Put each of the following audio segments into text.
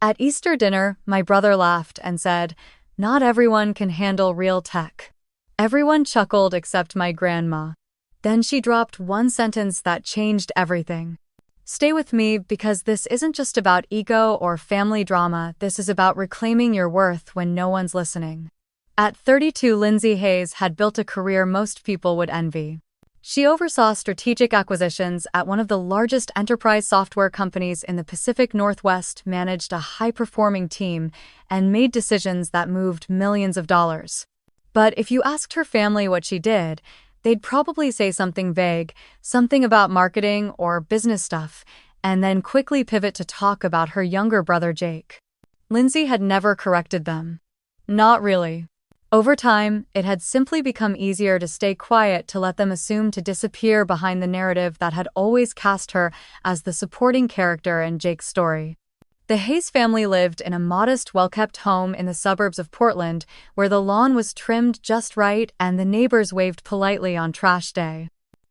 At Easter dinner, my brother laughed and said, "Not everyone can handle real tech." Everyone chuckled except my grandma. Then she dropped one sentence that changed everything. "Stay with me because this isn't just about ego or family drama, this is about reclaiming your worth when no one's listening." At 32, Lindsay Hayes had built a career most people would envy. She oversaw strategic acquisitions at one of the largest enterprise software companies in the Pacific Northwest, managed a high-performing team, and made decisions that moved millions of dollars. But if you asked her family what she did, they'd probably say something vague, something about marketing or business stuff, and then quickly pivot to talk about her younger brother Jake. Lindsay had never corrected them. Not really. Over time, it had simply become easier to stay quiet, to let them assume, to disappear behind the narrative that had always cast her as the supporting character in Jake's story. The Hayes family lived in a modest, well-kept home in the suburbs of Portland, where the lawn was trimmed just right and the neighbors waved politely on trash day.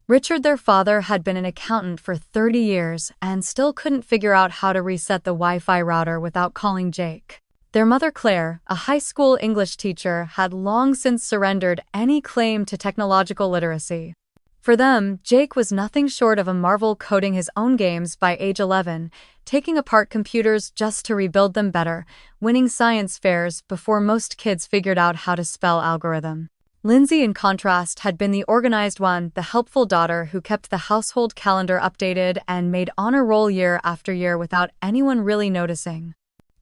Richard, their father, had been an accountant for 30 years and still couldn't figure out how to reset the Wi-Fi router without calling Jake. Their mother, Claire, a high school English teacher, had long since surrendered any claim to technological literacy. For them, Jake was nothing short of a marvel, coding his own games by age 11, taking apart computers just to rebuild them better, winning science fairs before most kids figured out how to spell algorithm. Lindsay, in contrast, had been the organized one, the helpful daughter who kept the household calendar updated and made honor roll year after year without anyone really noticing.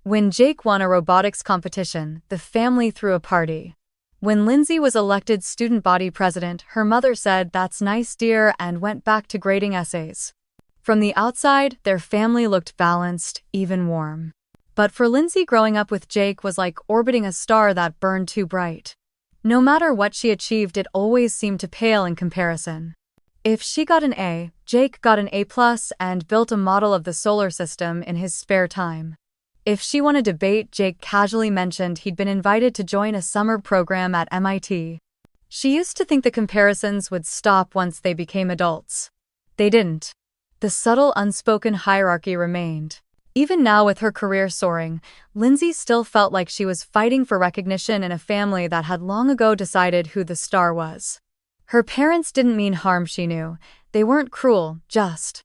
When Jake won a robotics competition, the family threw a party. When Lindsay was elected student body president, her mother said, "That's nice, dear," and went back to grading essays. From the outside, their family looked balanced, even warm. But for Lindsay, growing up with Jake was like orbiting a star that burned too bright. No matter what she achieved, it always seemed to pale in comparison. If she got an A, Jake got an A+ and built a model of the solar system in his spare time. If she won a debate, Jake casually mentioned he'd been invited to join a summer program at MIT. She used to think the comparisons would stop once they became adults. They didn't. The subtle, unspoken hierarchy remained. Even now, with her career soaring, Lindsay still felt like she was fighting for recognition in a family that had long ago decided who the star was. Her parents didn't mean harm, she knew. They weren't cruel, just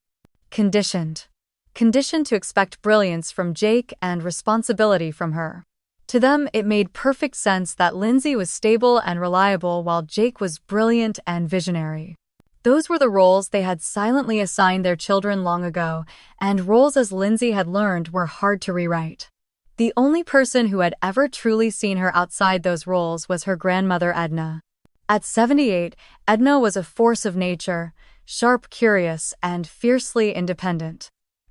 conditioned. Conditioned to expect brilliance from Jake and responsibility from her. To them, it made perfect sense that Lindsay was stable and reliable while Jake was brilliant and visionary. Those were the roles they had silently assigned their children long ago, and roles, as Lindsay had learned, were hard to rewrite. The only person who had ever truly seen her outside those roles was her grandmother, Edna. At 78, Edna was a force of nature, sharp, curious, and fiercely independent.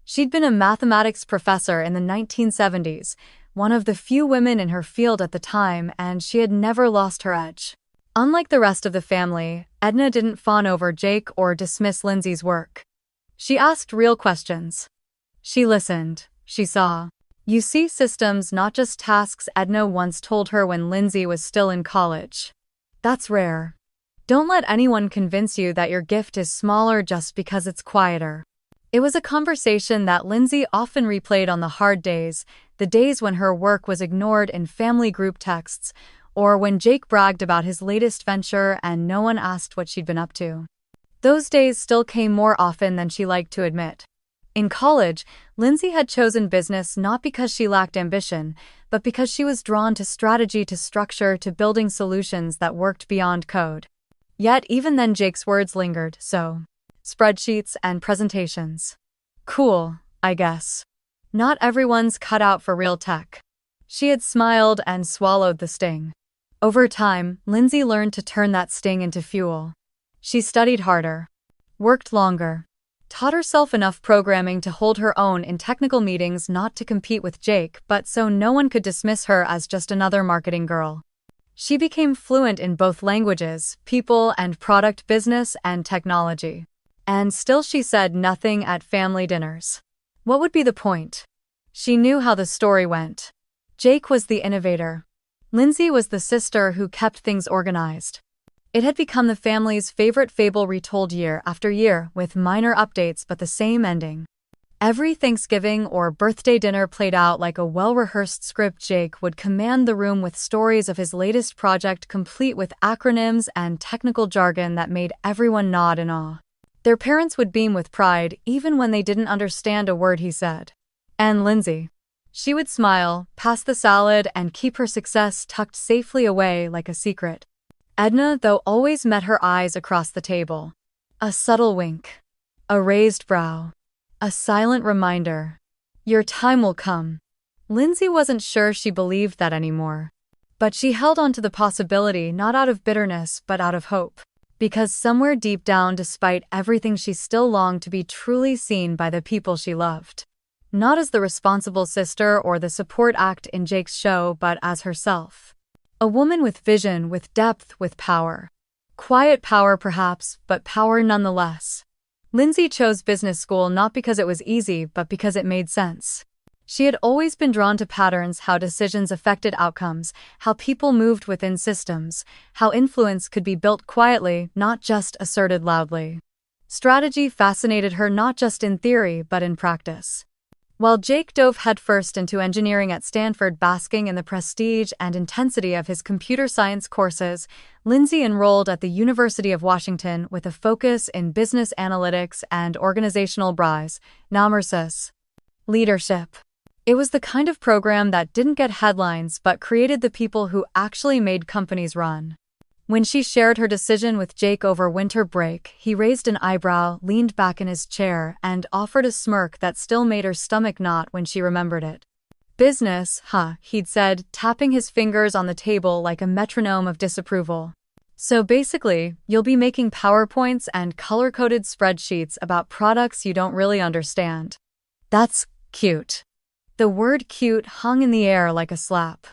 She'd been a mathematics professor in the 1970s, one of the few women in her field at the time, and she had never lost her edge. Unlike the rest of the family, Edna didn't fawn over Jake or dismiss Lindsay's work. She asked real questions. She listened. She saw. "You see systems, not just tasks," Edna once told her when Lindsay was still in college. "That's rare. Don't let anyone convince you that your gift is smaller just because it's quieter." It was a conversation that Lindsay often replayed on the hard days, the days when her work was ignored in family group texts, or when Jake bragged about his latest venture and no one asked what she'd been up to. Those days still came more often than she liked to admit. In college, Lindsay had chosen business not because she lacked ambition, but because she was drawn to strategy, to structure, to building solutions that worked beyond code. Yet even then, Jake's words lingered, so. Spreadsheets and presentations. Cool, I guess. Not everyone's cut out for real tech. She had smiled and swallowed the sting. Over time, Lindsay learned to turn that sting into fuel. She studied harder, worked longer, taught herself enough programming to hold her own in technical meetings, not to compete with Jake, but so no one could dismiss her as just another marketing girl. She became fluent in both languages, people and product, business and technology. And still she said nothing at family dinners. What would be the point? She knew how the story went. Jake was the innovator. Lindsay was the sister who kept things organized. It had become the family's favorite fable, retold year after year, with minor updates but the same ending. Every Thanksgiving or birthday dinner played out like a well-rehearsed script. Jake would command the room with stories of his latest project, complete with acronyms and technical jargon that made everyone nod in awe. Their parents would beam with pride, even when they didn't understand a word he said. And Lindsay. She would smile, pass the salad, and keep her success tucked safely away like a secret. Edna, though, always met her eyes across the table. A subtle wink. A raised brow. A silent reminder. Your time will come. Lindsay wasn't sure she believed that anymore. But she held on to the possibility, not out of bitterness but out of hope. Because somewhere deep down, despite everything, she still longed to be truly seen by the people she loved. Not as the responsible sister or the support act in Jake's show, but as herself. A woman with vision, with depth, with power. Quiet power perhaps, but power nonetheless. Lindsay chose business school not because it was easy, but because it made sense. She had always been drawn to patterns, how decisions affected outcomes, how people moved within systems, how influence could be built quietly, not just asserted loudly. Strategy fascinated her not just in theory, but in practice. While Jake dove headfirst into engineering at Stanford, basking in the prestige and intensity of his computer science courses, Lindsay enrolled at the University of Washington with a focus in business analytics and organizational leadership. It was the kind of program that didn't get headlines but created the people who actually made companies run. When she shared her decision with Jake over winter break, he raised an eyebrow, leaned back in his chair, and offered a smirk that still made her stomach knot when she remembered it. Business, huh, he'd said, tapping his fingers on the table like a metronome of disapproval. So basically, you'll be making PowerPoints and color-coded spreadsheets about products you don't really understand. That's cute. The word cute hung in the air like a slap.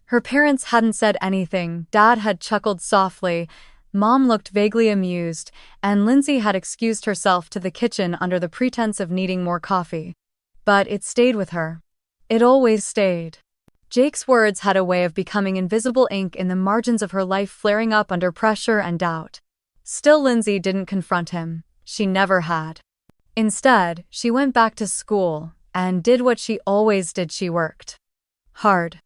Her parents hadn't said anything, Dad had chuckled softly, Mom looked vaguely amused, and Lindsay had excused herself to the kitchen under the pretense of needing more coffee. But it stayed with her. It always stayed. Jake's words had a way of becoming invisible ink in the margins of her life, flaring up under pressure and doubt. Still, Lindsay didn't confront him. She never had. Instead, she went back to school and did what she always did. She worked hard.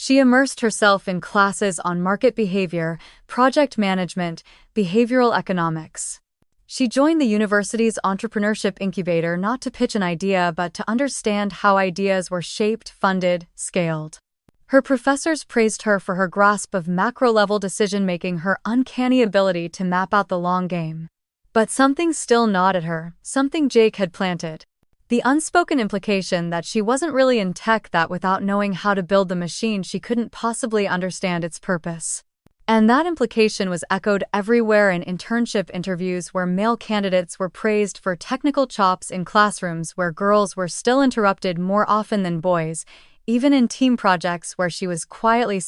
She immersed herself in classes on market behavior, project management, behavioral economics. She joined the university's entrepreneurship incubator not to pitch an idea but to understand how ideas were shaped, funded, scaled. Her professors praised her for her grasp of macro-level decision-making, her uncanny ability to map out the long game. But something still gnawed at her, something Jake had planted. The unspoken implication that she wasn't really in tech, that without knowing how to build the machine she couldn't possibly understand its purpose. And that implication was echoed everywhere in internship interviews where male candidates were praised for technical chops, in classrooms where girls were still interrupted more often than boys, even in team projects where she was quietly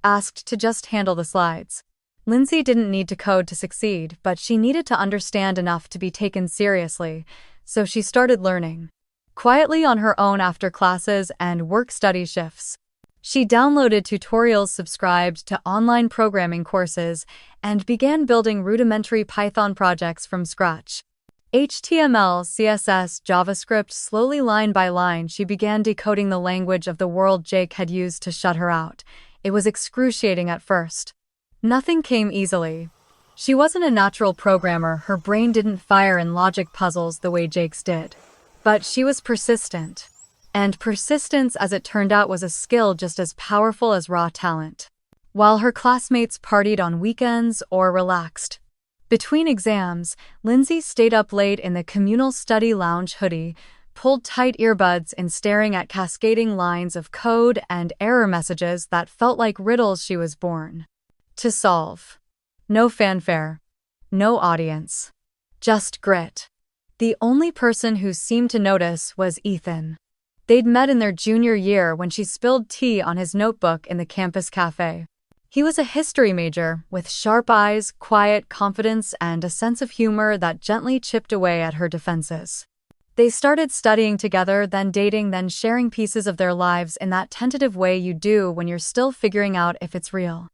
asked to just handle the slides. Lindsay didn't need to code to succeed, but she needed to understand enough to be taken seriously. So she started learning. Quietly on her own after classes and work-study shifts. She downloaded tutorials, subscribed to online programming courses, and began building rudimentary Python projects from scratch. HTML, CSS, JavaScript, slowly line by line she began decoding the language of the world Jake had used to shut her out. It was excruciating at first. Nothing came easily. She wasn't a natural programmer, her brain didn't fire in logic puzzles the way Jake's did. But she was persistent. And persistence, as it turned out, was a skill just as powerful as raw talent. While her classmates partied on weekends or relaxed between exams, Lindsay stayed up late in the communal study lounge, hoodie, pulled tight earbuds, and staring at cascading lines of code and error messages that felt like riddles she was born to solve. No fanfare. No audience. Just grit. The only person who seemed to notice was Ethan. They'd met in their junior year when she spilled tea on his notebook in the campus cafe. He was a history major, with sharp eyes, quiet confidence, and a sense of humor that gently chipped away at her defenses. They started studying together, then dating, then sharing pieces of their lives in that tentative way you do when you're still figuring out if it's real.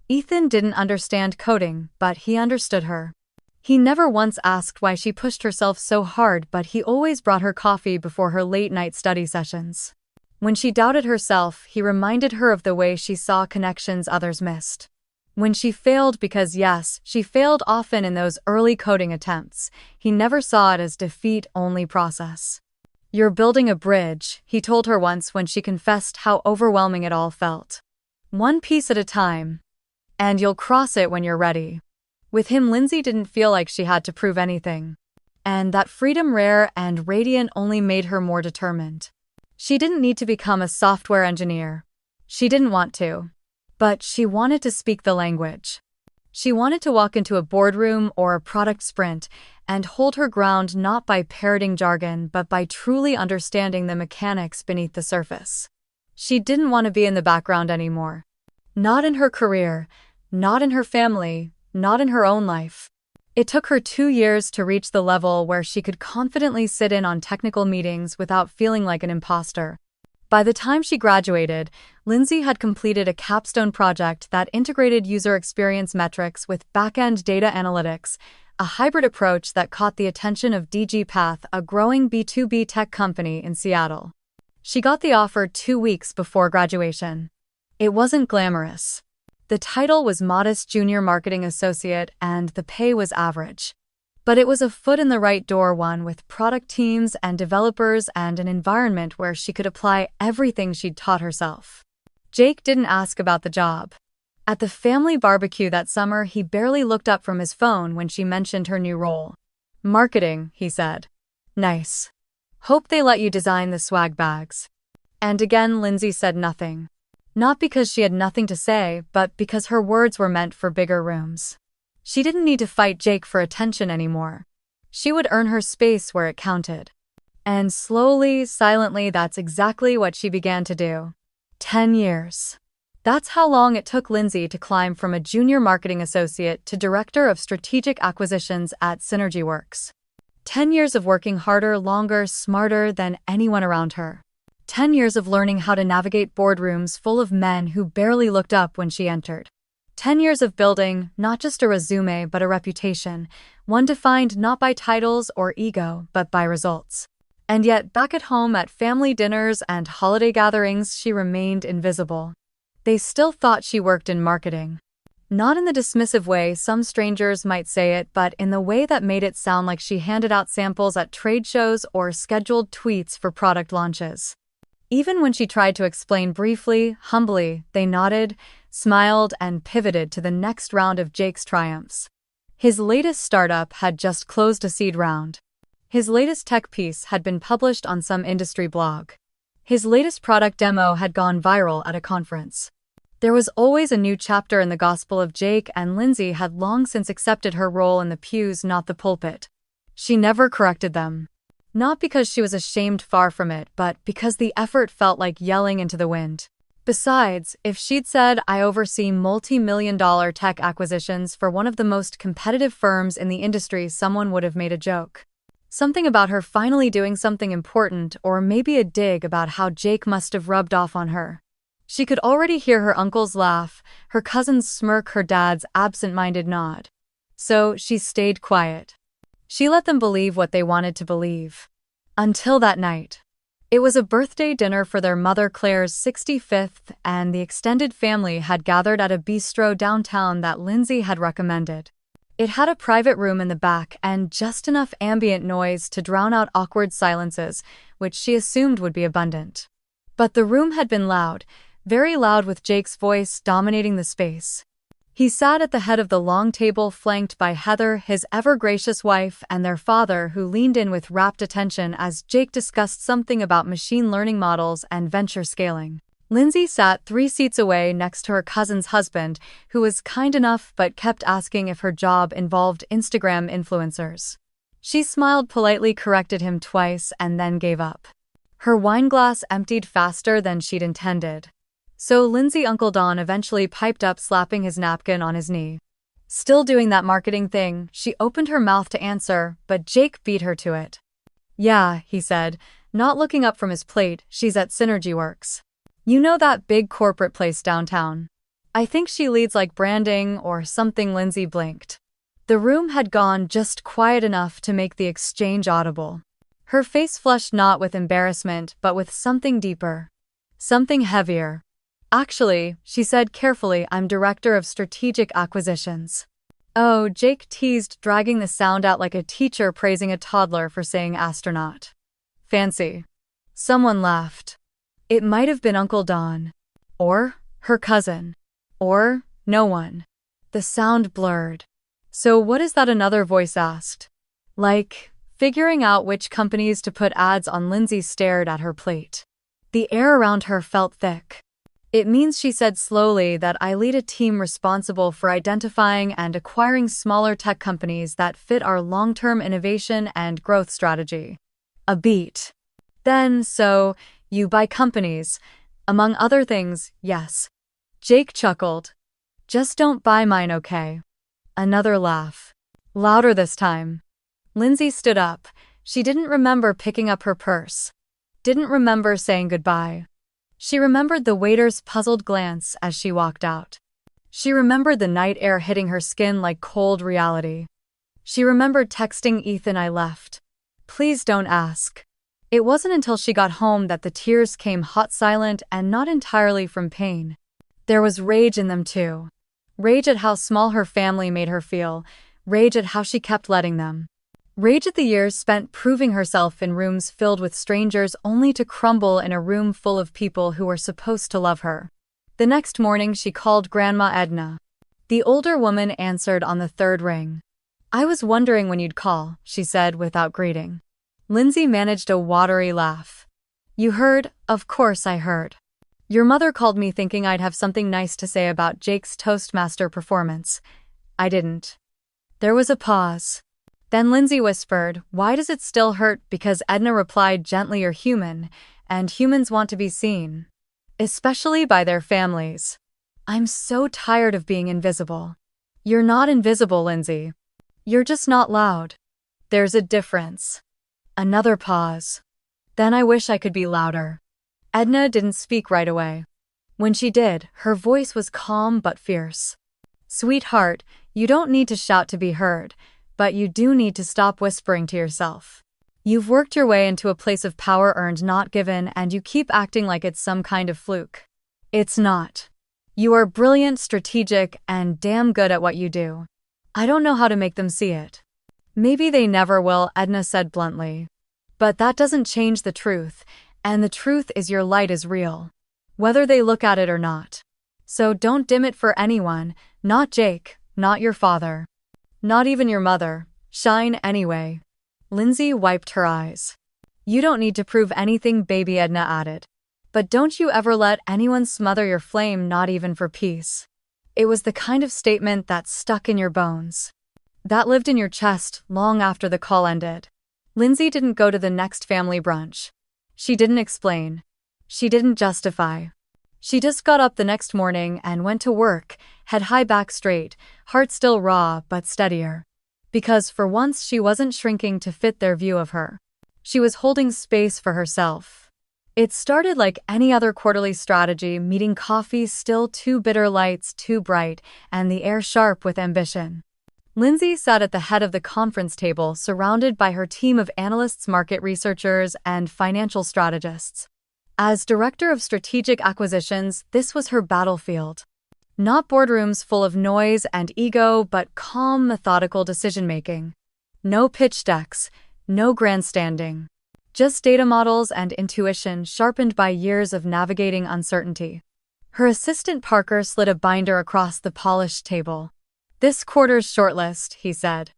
Ethan didn't understand coding, but he understood her. He never once asked why she pushed herself so hard, but he always brought her coffee before her late-night study sessions. When she doubted herself, he reminded her of the way she saw connections others missed. When she failed because yes, she failed often in those early coding attempts, he never saw it as defeat-only process. "You're building a bridge," he told her once when she confessed how overwhelming it all felt. "One piece at a time. And you'll cross it when you're ready." With him, Lindsay didn't feel like she had to prove anything. And that freedom, rare and radiant, only made her more determined. She didn't need to become a software engineer. She didn't want to. But she wanted to speak the language. She wanted to walk into a boardroom or a product sprint and hold her ground, not by parroting jargon but by truly understanding the mechanics beneath the surface. She didn't want to be in the background anymore. Not in her career, not in her family, not in her own life. It took her 2 years to reach the level where she could confidently sit in on technical meetings without feeling like an imposter. By the time she graduated, Lindsay had completed a capstone project that integrated user experience metrics with back-end data analytics, a hybrid approach that caught the attention of DigiPath, a growing B2B tech company in Seattle. She got the offer 2 weeks before graduation. It wasn't glamorous. The title was Modest Junior Marketing Associate and the pay was average. But it was a foot in the right door, one with product teams and developers and an environment where she could apply everything she'd taught herself. Jake didn't ask about the job. At the family barbecue that summer, he barely looked up from his phone when she mentioned her new role. "Marketing," he said. "Nice. Hope they let you design the swag bags." And again, Lindsay said nothing. Not because she had nothing to say, but because her words were meant for bigger rooms. She didn't need to fight Jake for attention anymore. She would earn her space where it counted. And slowly, silently, that's exactly what she began to do. 10 years. That's how long it took Lindsay to climb from a junior marketing associate to director of strategic acquisitions at SynergyWorks. 10 years of working harder, longer, smarter than anyone around her. 10 years of learning how to navigate boardrooms full of men who barely looked up when she entered. 10 years of building not just a resume but a reputation, one defined not by titles or ego but by results. And yet, back at home at family dinners and holiday gatherings, she remained invisible. They still thought she worked in marketing. Not in the dismissive way some strangers might say it, but in the way that made it sound like she handed out samples at trade shows or scheduled tweets for product launches. Even when she tried to explain briefly, humbly, they nodded, smiled, and pivoted to the next round of Jake's triumphs. His latest startup had just closed a seed round. His latest tech piece had been published on some industry blog. His latest product demo had gone viral at a conference. There was always a new chapter in the gospel of Jake, and Lindsay had long since accepted her role in the pews, not the pulpit. She never corrected them. Not because she was ashamed, far from it, but because the effort felt like yelling into the wind. Besides, if she'd said, "I oversee multi-million-dollar tech acquisitions for one of the most competitive firms in the industry," someone would have made a joke. Something about her finally doing something important, or maybe a dig about how Jake must have rubbed off on her. She could already hear her uncle's laugh, her cousin's smirk, her dad's absent-minded nod. So she stayed quiet. She let them believe what they wanted to believe. Until that night. It was a birthday dinner for their mother Claire's 65th, and the extended family had gathered at a bistro downtown that Lindsay had recommended. It had a private room in the back and just enough ambient noise to drown out awkward silences, which she assumed would be abundant. But the room had been loud, very loud, with Jake's voice dominating the space. He sat at the head of the long table, flanked by Heather, his ever-gracious wife, and their father, who leaned in with rapt attention as Jake discussed something about machine learning models and venture scaling. Lindsay sat 3 seats away next to her cousin's husband, who was kind enough but kept asking if her job involved Instagram influencers. She smiled politely, corrected him twice, and then gave up. Her wineglass emptied faster than she'd intended. So Lindsay, Uncle Don eventually piped up, slapping his napkin on his knee. Still doing that marketing thing, she opened her mouth to answer, but Jake beat her to it. "Yeah," he said, not looking up from his plate, "she's at SynergyWorks. You know that big corporate place downtown? I think she leads like branding or something." Lindsay blinked. The room had gone just quiet enough to make the exchange audible. Her face flushed not with embarrassment but with something deeper. Something heavier. "Actually," she said carefully, "I'm Director of Strategic Acquisitions." "Oh," Jake teased, dragging the sound out like a teacher praising a toddler for saying astronaut. "Fancy." Someone laughed. It might have been Uncle Don. Or her cousin. Or no one. The sound blurred. "So what is that?" another voice asked. "Like, figuring out which companies to put ads on." Lindsay stared at her plate. The air around her felt thick. "It means," she said slowly, "that I lead a team responsible for identifying and acquiring smaller tech companies that fit our long-term innovation and growth strategy." A beat. "Then, so, you buy companies. Among other things, yes." Jake chuckled. "Just don't buy mine, okay?" Another laugh. Louder this time. Lindsay stood up. She didn't remember picking up her purse. Didn't remember saying goodbye. She remembered the waiter's puzzled glance as she walked out. She remembered the night air hitting her skin like cold reality. She remembered texting Ethan, "I left. Please don't ask." It wasn't until she got home that the tears came, hot, silent, and not entirely from pain. There was rage in them too. Rage at how small her family made her feel. Rage at how she kept letting them. Rage at the years spent proving herself in rooms filled with strangers only to crumble in a room full of people who were supposed to love her. The next morning she called Grandma Edna. The older woman answered on the third ring. "I was wondering when you'd call," she said without greeting. Lindsay managed a watery laugh. "You heard?" "Of course I heard. Your mother called me thinking I'd have something nice to say about Jake's Toastmaster performance. I didn't." There was a pause. Then Lindsay whispered, "Why does it still hurt?" "Because," Edna replied gently, "you're human, and humans want to be seen. Especially by their families. I'm so tired of being invisible." "You're not invisible, Lindsay. You're just not loud. There's a difference." Another pause. "Then I wish I could be louder." Edna didn't speak right away. When she did, her voice was calm but fierce. "Sweetheart, you don't need to shout to be heard, but you do need to stop whispering to yourself. You've worked your way into a place of power earned, not given, and you keep acting like it's some kind of fluke. It's not. You are brilliant, strategic, and damn good at what you do. I don't know how to make them see it." "Maybe they never will," Edna said bluntly. "But that doesn't change the truth, and the truth is your light is real. Whether they look at it or not. So don't dim it for anyone, not Jake, not your father. Not even your mother. Shine anyway." Lindsay wiped her eyes. "You don't need to prove anything, baby," Edna added. "But don't you ever let anyone smother your flame, not even for peace." It was the kind of statement that stuck in your bones. That lived in your chest long after the call ended. Lindsay didn't go to the next family brunch. She didn't explain. She didn't justify. She just got up the next morning and went to work, head high, back straight, heart still raw but steadier. Because for once she wasn't shrinking to fit their view of her. She was holding space for herself. It started like any other quarterly strategy meeting: coffee still, too bitter, lights too bright, and the air sharp with ambition. Lindsay sat at the head of the conference table, surrounded by her team of analysts, market researchers, and financial strategists. As Director of Strategic Acquisitions, this was her battlefield. Not boardrooms full of noise and ego, but calm, methodical decision-making. No pitch decks, no grandstanding. Just data models and intuition sharpened by years of navigating uncertainty. Her assistant Parker slid a binder across the polished table. "This quarter's shortlist," he said.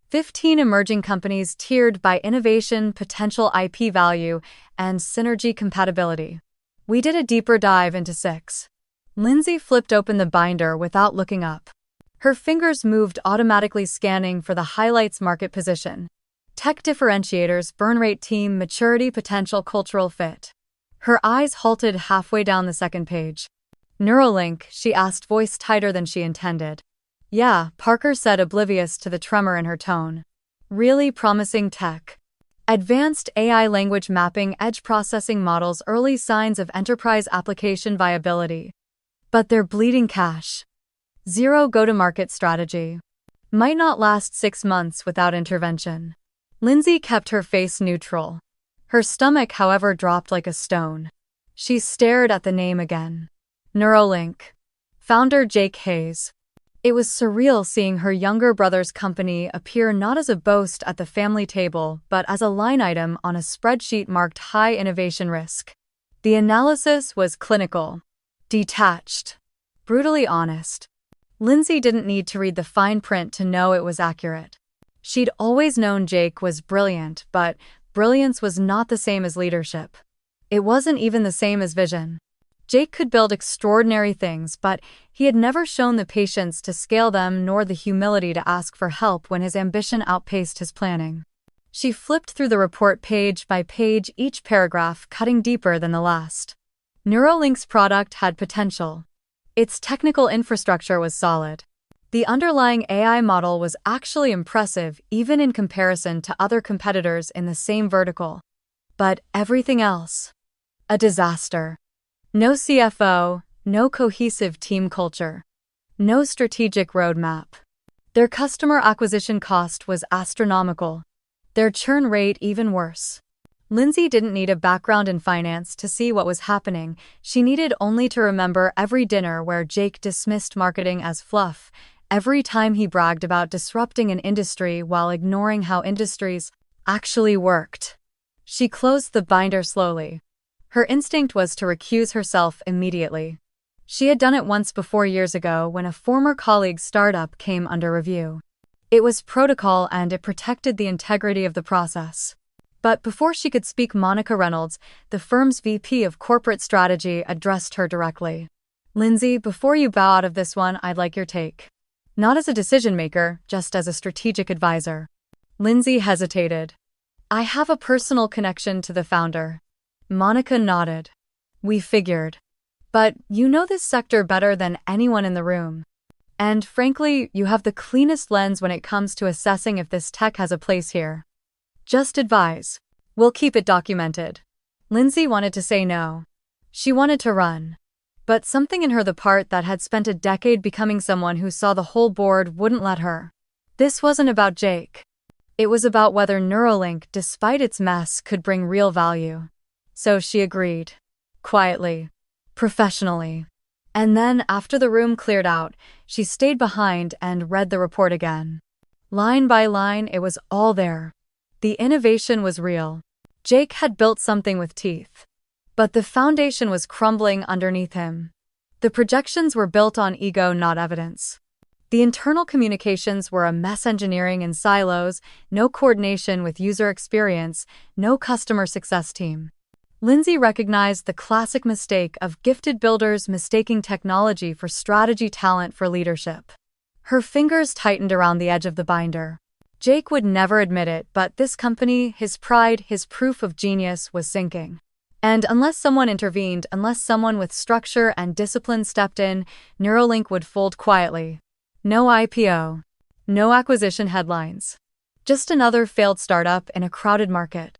15 emerging companies tiered by innovation, potential IP value, and synergy compatibility. We did a deeper dive into 6. Lindsay flipped open the binder without looking up. Her fingers moved automatically, scanning for the highlights: market position, tech differentiators, burn rate, team maturity, potential cultural fit. Her eyes halted halfway down the second page. "Neuralink?" she asked, voice tighter than she intended. "Yeah," Parker said, oblivious to the tremor in her tone. "Really promising tech. Advanced AI language mapping, edge processing models, early signs of enterprise application viability. But they're bleeding cash. Zero go-to-market strategy. might not last 6 months without intervention. Lindsay kept her face neutral. Her stomach, however, dropped like a stone. She stared at the name again. Neuralink. Founder Jake Hayes. It was surreal seeing her younger brother's company appear not as a boast at the family table, but as a line item on a spreadsheet marked high innovation risk. The analysis was clinical, detached, brutally honest. Lindsay didn't need to read the fine print to know it was accurate. She'd always known Jake was brilliant, but brilliance was not the same as leadership. It wasn't even the same as vision. Jake could build extraordinary things, but he had never shown the patience to scale them nor the humility to ask for help when his ambition outpaced his planning. She flipped through the report page by page, each paragraph cutting deeper than the last. Neuralink's product had potential. Its technical infrastructure was solid. The underlying AI model was actually impressive even in comparison to other competitors in the same vertical. But everything else? A disaster. No CFO, no cohesive team culture, no strategic roadmap. Their customer acquisition cost was astronomical. Their churn rate even worse. Lindsay didn't need a background in finance to see what was happening. She needed only to remember every dinner where Jake dismissed marketing as fluff, every time he bragged about disrupting an industry while ignoring how industries actually worked. She closed the binder slowly. Her instinct was to recuse herself immediately. She had done it once before years ago when a former colleague's startup came under review. It was protocol and it protected the integrity of the process. But before she could speak, Monica Reynolds, the firm's VP of corporate strategy, addressed her directly. Lindsay, before you bow out of this one, I'd like your take. Not as a decision maker, just as a strategic advisor. Lindsay hesitated. I have a personal connection to the founder. Monica nodded. We figured. But you know this sector better than anyone in the room. And frankly, you have the cleanest lens when it comes to assessing if this tech has a place here. Just advise. We'll keep it documented. Lindsay wanted to say no. She wanted to run. But something in her, the part that had spent a decade becoming someone who saw the whole board, wouldn't let her. This wasn't about Jake. It was about whether Neuralink, despite its mess, could bring real value. So she agreed. Quietly. Professionally. And then, after the room cleared out, she stayed behind and read the report again. Line by line, it was all there. The innovation was real. Jake had built something with teeth. But the foundation was crumbling underneath him. The projections were built on ego, not evidence. The internal communications were a mess, engineering in silos, no coordination with user experience, no customer success team. Lindsay recognized the classic mistake of gifted builders mistaking technology for strategy, talent for leadership. Her fingers tightened around the edge of the binder. Jake would never admit it, but this company, his pride, his proof of genius, was sinking. And unless someone intervened, unless someone with structure and discipline stepped in, Neuralink would fold quietly. No IPO. No acquisition headlines. Just another failed startup in a crowded market.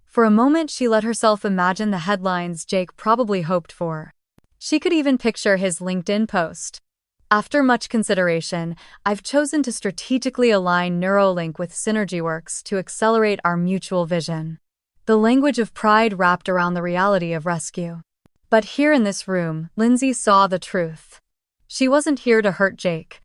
For a moment, she let herself imagine the headlines Jake probably hoped for. She could even picture his LinkedIn post. After much consideration, I've chosen to strategically align Neuralink with SynergyWorks to accelerate our mutual vision. The language of pride wrapped around the reality of rescue. But here in this room, Lindsay saw the truth. She wasn't here to hurt Jake.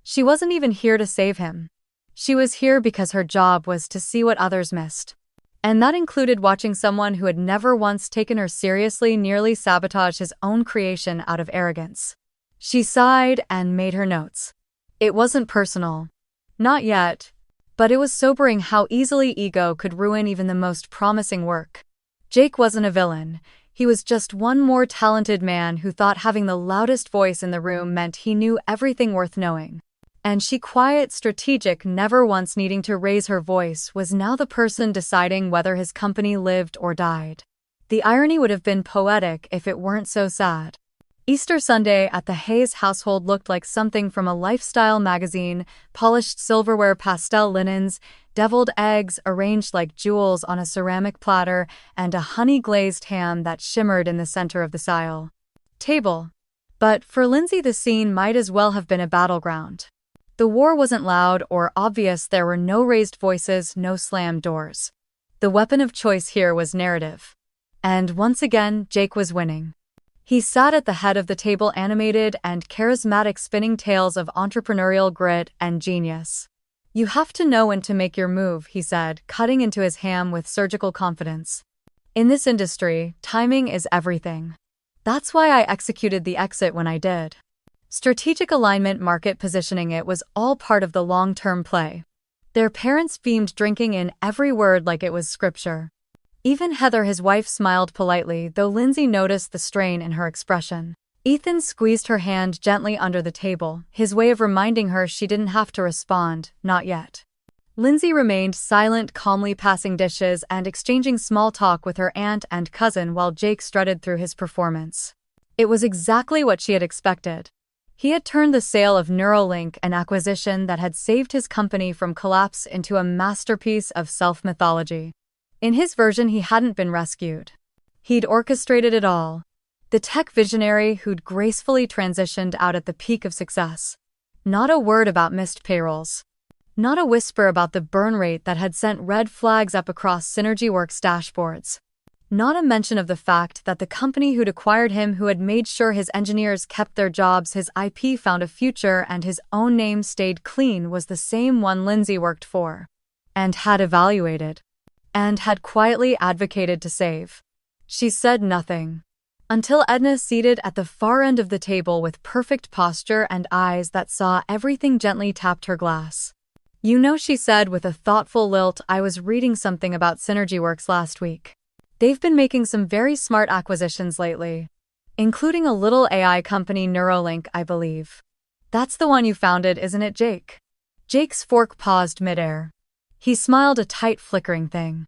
She wasn't even here to save him. She was here because her job was to see what others missed. And that included watching someone who had never once taken her seriously nearly sabotage his own creation out of arrogance. She sighed and made her notes. It wasn't personal. Not yet. But it was sobering how easily ego could ruin even the most promising work. Jake wasn't a villain. He was just one more talented man who thought having the loudest voice in the room meant he knew everything worth knowing. And she, quiet, strategic, never once needing to raise her voice, was now the person deciding whether his company lived or died. The irony would have been poetic if it weren't so sad. Easter Sunday at the Hayes household looked like something from a lifestyle magazine: polished silverware, pastel linens, deviled eggs arranged like jewels on a ceramic platter, and a honey-glazed ham that shimmered in the center of the table. But for Lindsay, the scene might as well have been a battleground. The war wasn't loud or obvious. There were no raised voices, no slammed doors. The weapon of choice here was narrative. And once again, Jake was winning. He sat at the head of the table, animated and charismatic, spinning tales of entrepreneurial grit and genius. "You have to know when to make your move," he said, cutting into his ham with surgical confidence. "In this industry, timing is everything. That's why I executed the exit when I did." Strategic alignment, market positioning, it was all part of the long-term play. Their parents beamed, drinking in every word like it was scripture. Even Heather, his wife, smiled politely, though Lindsay noticed the strain in her expression. Ethan squeezed her hand gently under the table, his way of reminding her she didn't have to respond, not yet. Lindsay remained silent, calmly passing dishes and exchanging small talk with her aunt and cousin while Jake strutted through his performance. It was exactly what she had expected. He had turned the sale of Neuralink, an acquisition that had saved his company from collapse, into a masterpiece of self-mythology. In his version, he hadn't been rescued. He'd orchestrated it all. The tech visionary who'd gracefully transitioned out at the peak of success. Not a word about missed payrolls. Not a whisper about the burn rate that had sent red flags up across SynergyWorks dashboards. Not a mention of the fact that the company who'd acquired him, who had made sure his engineers kept their jobs, his IP found a future, and his own name stayed clean, was the same one Lindsay worked for. And had evaluated. And had quietly advocated to save. She said nothing. Until Edna, seated at the far end of the table with perfect posture and eyes that saw everything, gently tapped her glass. "You know," she said with a thoughtful lilt, "I was reading something about SynergyWorks last week. They've been making some very smart acquisitions lately. Including a little AI company, Neuralink, I believe. That's the one you founded, isn't it, Jake?" Jake's fork paused midair. He smiled, a tight, flickering thing.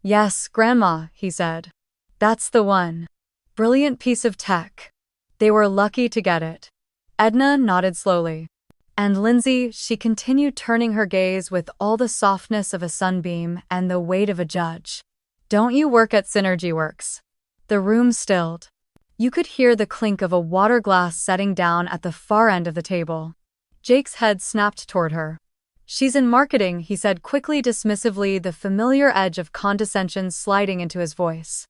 "Yes, Grandma," he said. "That's the one. Brilliant piece of tech. They were lucky to get it." Edna nodded slowly. "And Lindsay," she continued, turning her gaze with all the softness of a sunbeam and the weight of a judge. "Don't you work at SynergyWorks?" The room stilled. You could hear the clink of a water glass setting down at the far end of the table. Jake's head snapped toward her. "She's in marketing," he said quickly, dismissively, the familiar edge of condescension sliding into his voice.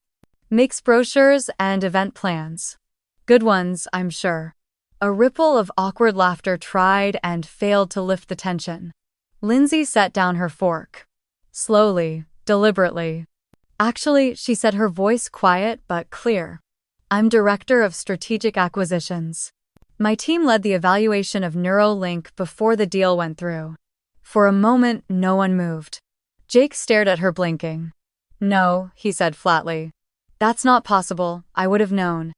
"Makes brochures and event plans. Good ones, I'm sure." A ripple of awkward laughter tried and failed to lift the tension. Lindsay set down her fork. Slowly, deliberately. "Actually," she said, her voice quiet but clear. "I'm Director of Strategic Acquisitions. My team led the evaluation of Neuralink before the deal went through." For a moment, no one moved. Jake stared at her, blinking. "No," he said flatly. "That's not possible. I would have known."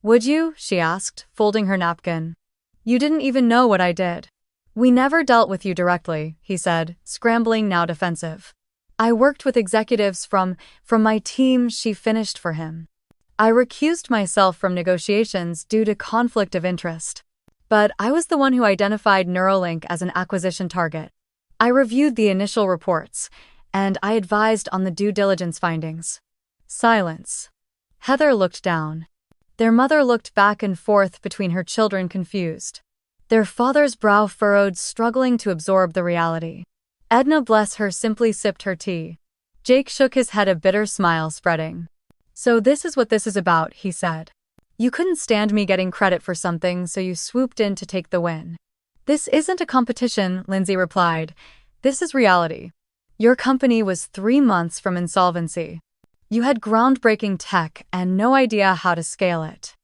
"Would you?" she asked, folding her napkin. "You didn't even know what I did." "We never dealt with you directly," he said, scrambling, now defensive. "I worked with executives from my team," she finished for him. "I recused myself from negotiations due to conflict of interest. But I was the one who identified Neuralink as an acquisition target. I reviewed the initial reports, and I advised on the due diligence findings." Silence. Heather looked down. Their mother looked back and forth between her children, confused. Their father's brow furrowed, struggling to absorb the reality. Edna, bless her, simply sipped her tea. Jake shook his head, a bitter smile spreading. "So this is what this is about," he said. "You couldn't stand me getting credit for something, so you swooped in to take the win." "This isn't a competition," Lindsay replied. "This is reality. Your company was 3 months from insolvency. You had groundbreaking tech and no idea how to scale it.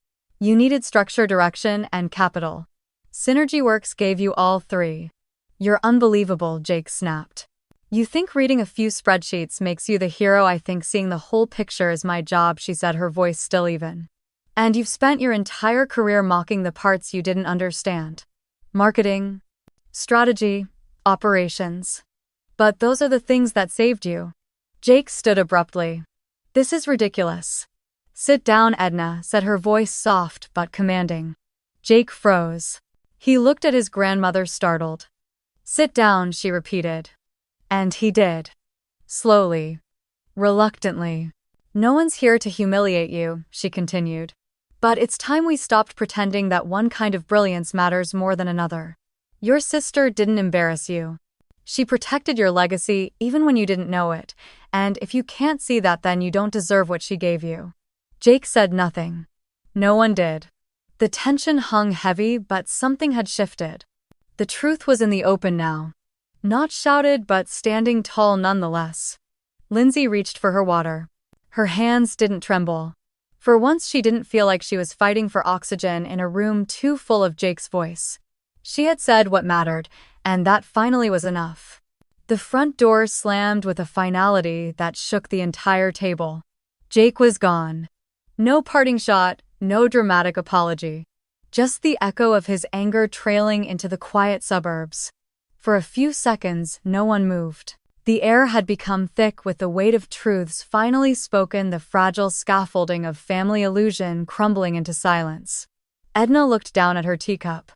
You needed structure, direction, and capital. SynergyWorks gave you all 3. You're unbelievable," Jake snapped. "You think reading a few spreadsheets makes you the hero. I think seeing the whole picture is my job," she said, her voice still even. "And you've spent your entire career mocking the parts you didn't understand. Marketing, strategy, operations. But those are the things that saved you." Jake stood abruptly. "This is ridiculous." "Sit down, Edna," said her voice, soft but commanding. Jake froze. He looked at his grandmother, startled. "Sit down," she repeated. And he did. Slowly. Reluctantly. "No one's here to humiliate you," she continued. "But it's time we stopped pretending that one kind of brilliance matters more than another. Your sister didn't embarrass you. She protected your legacy even when you didn't know it, and if you can't see that, then you don't deserve what she gave you." Jake said nothing. No one did. The tension hung heavy, but something had shifted. The truth was in the open now. Not shouted, but standing tall nonetheless. Lindsay reached for her water. Her hands didn't tremble. For once, she didn't feel like she was fighting for oxygen in a room too full of Jake's voice. She had said what mattered, and that finally was enough. The front door slammed with a finality that shook the entire table. Jake was gone. No parting shot, no dramatic apology. Just the echo of his anger trailing into the quiet suburbs. For a few seconds, no one moved. The air had become thick with the weight of truths finally spoken, the fragile scaffolding of family illusion crumbling into silence. Edna looked down at her teacup.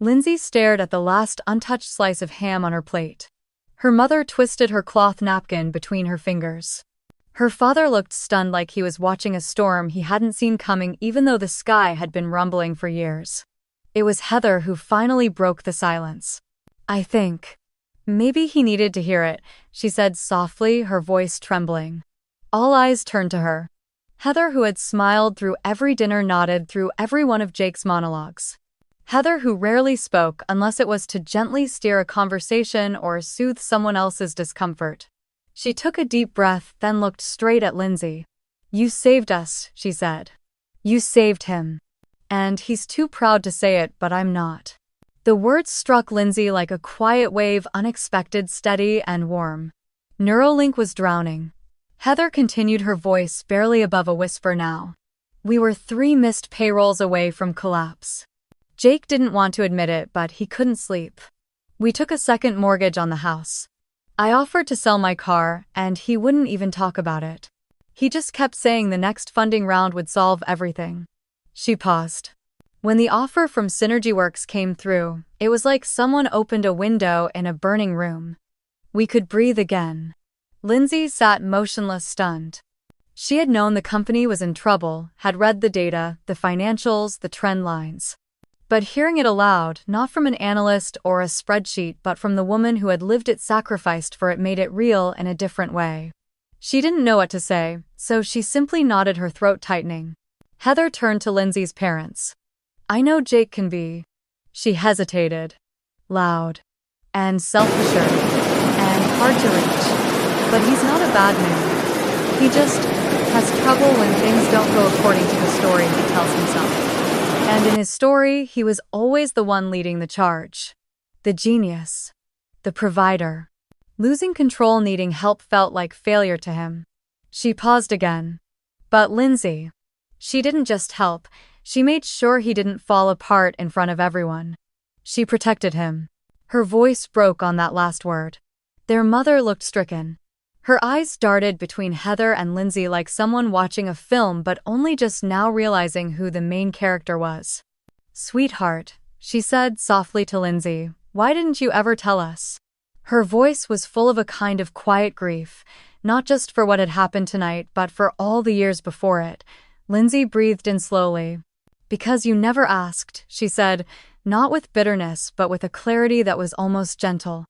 Lindsay stared at the last untouched slice of ham on her plate. Her mother twisted her cloth napkin between her fingers. Her father looked stunned, like he was watching a storm he hadn't seen coming, even though the sky had been rumbling for years. It was Heather who finally broke the silence. "I think maybe he needed to hear it," she said softly, her voice trembling. All eyes turned to her. Heather, who had smiled through every dinner, nodded through every one of Jake's monologues. Heather, who rarely spoke unless it was to gently steer a conversation or soothe someone else's discomfort. She took a deep breath, then looked straight at Lindsay. "You saved us," she said. "You saved him. And he's too proud to say it, but I'm not." The words struck Lindsay like a quiet wave, unexpected, steady, and warm. Neuralink was drowning. Heather continued, her voice barely above a whisper now. "We were 3 missed payrolls away from collapse. Jake didn't want to admit it, but he couldn't sleep. We took a second mortgage on the house. I offered to sell my car, and he wouldn't even talk about it. He just kept saying the next funding round would solve everything." She paused. When the offer from SynergyWorks came through, it was like someone opened a window in a burning room. We could breathe again. Lindsay sat motionless, stunned. She had known the company was in trouble, had read the data, the financials, the trend lines. But hearing it aloud, not from an analyst or a spreadsheet, but from the woman who had lived it, sacrificed for it, made it real in a different way. She didn't know what to say, so she simply nodded, her throat tightening. Heather turned to Lindsay's parents. "I know Jake can be," she hesitated, "loud and self-assured and hard to reach. But he's not a bad man. He just has trouble when things don't go according to the story he tells himself. And in his story, he was always the one leading the charge. The genius. The provider. Losing control, needing help felt like failure to him." She paused again. But Lindsay, she didn't just help, she made sure he didn't fall apart in front of everyone. She protected him. Her voice broke on that last word. Their mother looked stricken. Her eyes darted between Heather and Lindsay like someone watching a film but only just now realizing who the main character was. "Sweetheart," she said softly to Lindsay, "why didn't you ever tell us?" Her voice was full of a kind of quiet grief, not just for what had happened tonight but for all the years before it. Lindsay breathed in slowly. "Because you never asked," she said, not with bitterness but with a clarity that was almost gentle.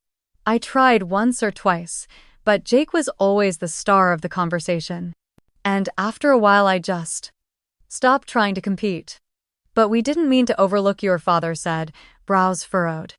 "I tried once or twice, but Jake was always the star of the conversation. And after a while I just stopped trying to compete." "But we didn't mean to overlook," your father said, brows furrowed.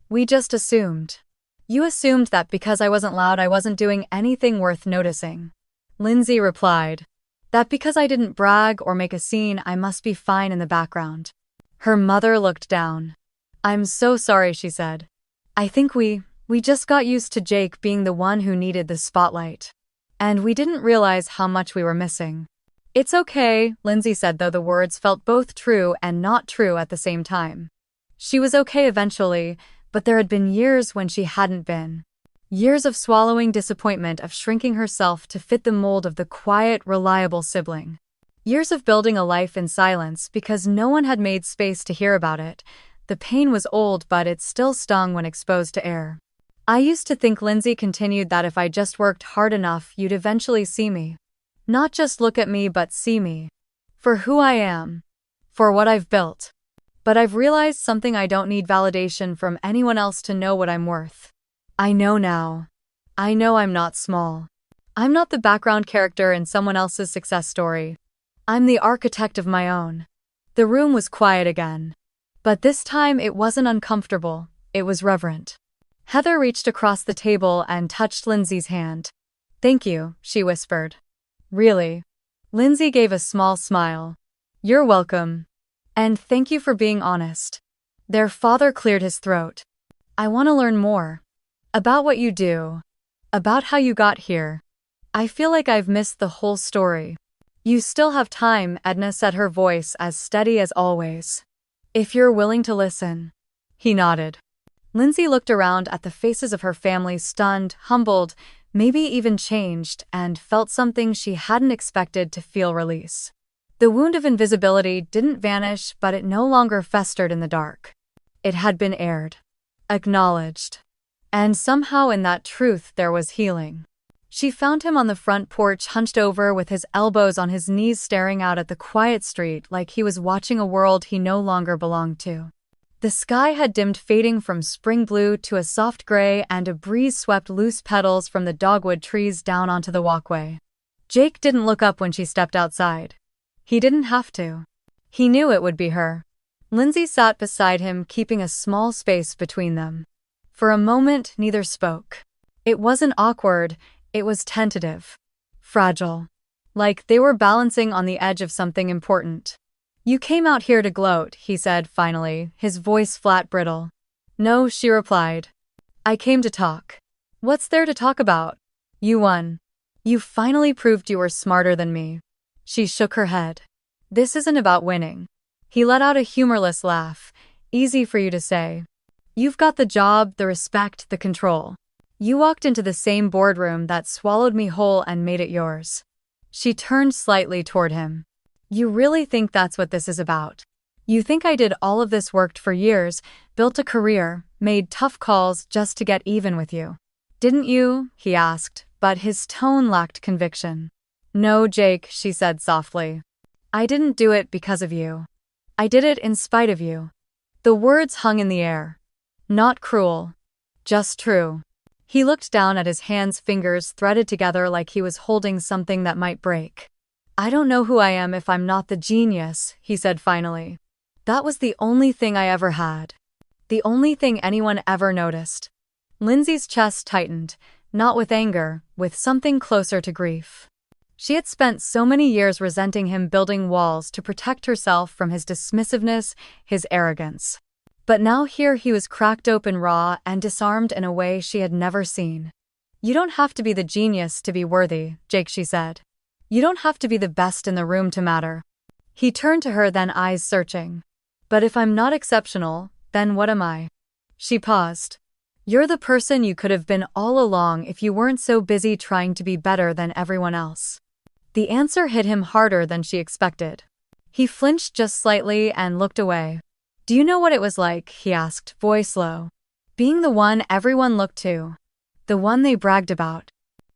"We just assumed. You assumed that because I wasn't loud I wasn't doing anything worth noticing." Lindsay replied. "That because I didn't brag or make a scene I must be fine in the background." Her mother looked down. "I'm so sorry," she said. "I think we just got used to Jake being the one who needed the spotlight. And we didn't realize how much we were missing." "It's okay," Lindsay said, though the words felt both true and not true at the same time. She was okay eventually, but there had been years when she hadn't been. Years of swallowing disappointment, of shrinking herself to fit the mold of the quiet, reliable sibling. Years of building a life in silence because no one had made space to hear about it. The pain was old, but it still stung when exposed to air. "I used to think," Lindsay continued, "that if I just worked hard enough, you'd eventually see me. Not just look at me, but see me. For who I am. For what I've built. But I've realized something: I don't need validation from anyone else to know what I'm worth. I know now. I know I'm not small. I'm not the background character in someone else's success story. I'm the architect of my own. The room was quiet again. But this time it wasn't uncomfortable, it was reverent. Heather reached across the table and touched Lindsay's hand. "Thank you," she whispered. "Really?" Lindsay gave a small smile. "You're welcome. And thank you for being honest." Their father cleared his throat. "I want to learn more. About what you do. About how you got here. I feel like I've missed the whole story." "You still have time," Edna said, her voice as steady as always. "If you're willing to listen." He nodded. Lindsay looked around at the faces of her family, stunned, humbled, maybe even changed, and felt something she hadn't expected to feel: release. The wound of invisibility didn't vanish, but it no longer festered in the dark. It had been aired. Acknowledged. And somehow in that truth there was healing. She found him on the front porch, hunched over with his elbows on his knees, staring out at the quiet street like he was watching a world he no longer belonged to. The sky had dimmed, fading from spring blue to a soft gray, and a breeze swept loose petals from the dogwood trees down onto the walkway. Jake didn't look up when she stepped outside. He didn't have to. He knew it would be her. Lindsay sat beside him, keeping a small space between them. For a moment, neither spoke. It wasn't awkward, it was tentative. Fragile. Like they were balancing on the edge of something important. "You came out here to gloat," he said finally, his voice flat, brittle. "No," she replied. "I came to talk." "What's there to talk about? You won. You finally proved you were smarter than me." She shook her head. "This isn't about winning." He let out a humorless laugh. "Easy for you to say. You've got the job, the respect, the control. You walked into the same boardroom that swallowed me whole and made it yours." She turned slightly toward him. "You really think that's what this is about? You think I did all of this, worked for years, built a career, made tough calls just to get even with you? Didn't you?" he asked, but his tone lacked conviction. "No, Jake," she said softly. "I didn't do it because of you. I did it in spite of you." The words hung in the air. Not cruel. Just true. He looked down at his hands, fingers threaded together like he was holding something that might break. "I don't know who I am if I'm not the genius," he said finally. "That was the only thing I ever had. The only thing anyone ever noticed." Lindsay's chest tightened, not with anger, with something closer to grief. She had spent so many years resenting him, building walls to protect herself from his dismissiveness, his arrogance. But now here he was, cracked open, raw, and disarmed in a way she had never seen. "You don't have to be the genius to be worthy, Jake," she said. "You don't have to be the best in the room to matter." He turned to her, then, eyes searching. "But if I'm not exceptional, then what am I?" She paused. "You're the person you could have been all along if you weren't so busy trying to be better than everyone else." The answer hit him harder than she expected. He flinched just slightly and looked away. "Do you know what it was like?" he asked, voice low. "Being the one everyone looked to. The one they bragged about.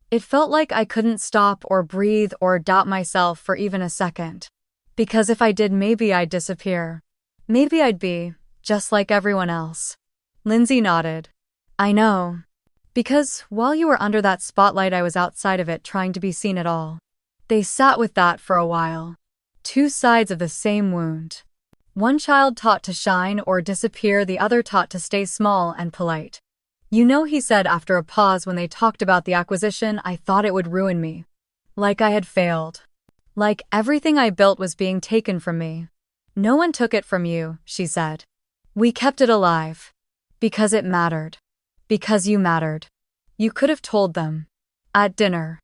It felt like I couldn't stop or breathe or doubt myself for even a second. Because if I did, maybe I'd disappear. Maybe I'd be just like everyone else." Lindsay nodded. "I know. Because while you were under that spotlight, I was outside of it, trying to be seen at all." They sat with that for a while. Two sides of the same wound. One child taught to shine or disappear, the other taught to stay small and polite. "You know," he said after a pause, "when they talked about the acquisition, I thought it would ruin me. Like I had failed. Like everything I built was being taken from me." "No one took it from you," she said. "We kept it alive. Because it mattered. Because you mattered. You could have told them. At dinner.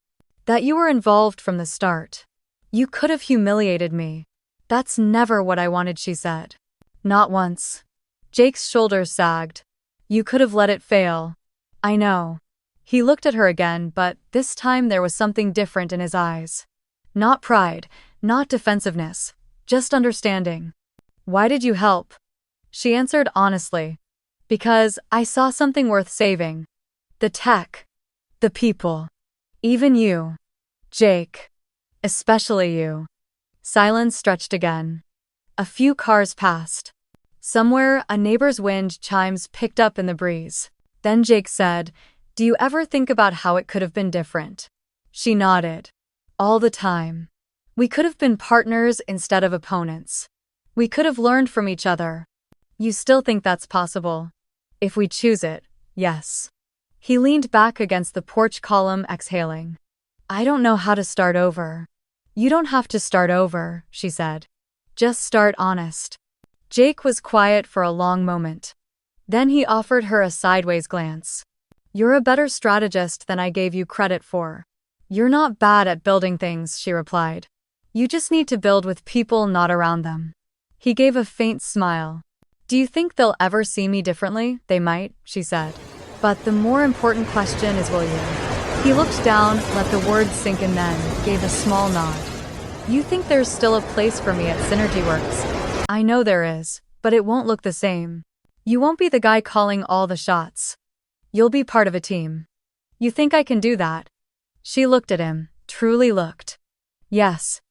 That you were involved from the start. You could have humiliated me. That's never what I wanted," she said. "Not once." Jake's shoulders sagged. "You could have let it fail." "I know." He looked at her again, but this time there was something different in his eyes. Not pride, not defensiveness, just understanding. "Why did you help?" She answered honestly. "Because I saw something worth saving. The tech. The people. Even you. Jake. Especially you." Silence stretched again. A few cars passed. Somewhere, a neighbor's wind chimes picked up in the breeze. Then Jake said, "Do you ever think about how it could have been different?" She nodded. "All the time. We could have been partners instead of opponents. We could have learned from each other." "You still think that's possible?" "If we choose it, yes." He leaned back against the porch column, exhaling. "I don't know how to start over." "You don't have to start over," she said. "Just start honest." Jake was quiet for a long moment. Then he offered her a sideways glance. "You're a better strategist than I gave you credit for." "You're not bad at building things," she replied. "You just need to build with people, not around them." He gave a faint smile. "Do you think they'll ever see me differently?" "They might," she said. "But the more important question is, will you?" He looked down, let the words sink in, then gave a small nod. "You think there's still a place for me at SynergyWorks?" "I know there is, but it won't look the same. You won't be the guy calling all the shots. You'll be part of a team." "You think I can do that?" She looked at him, truly looked. "Yes.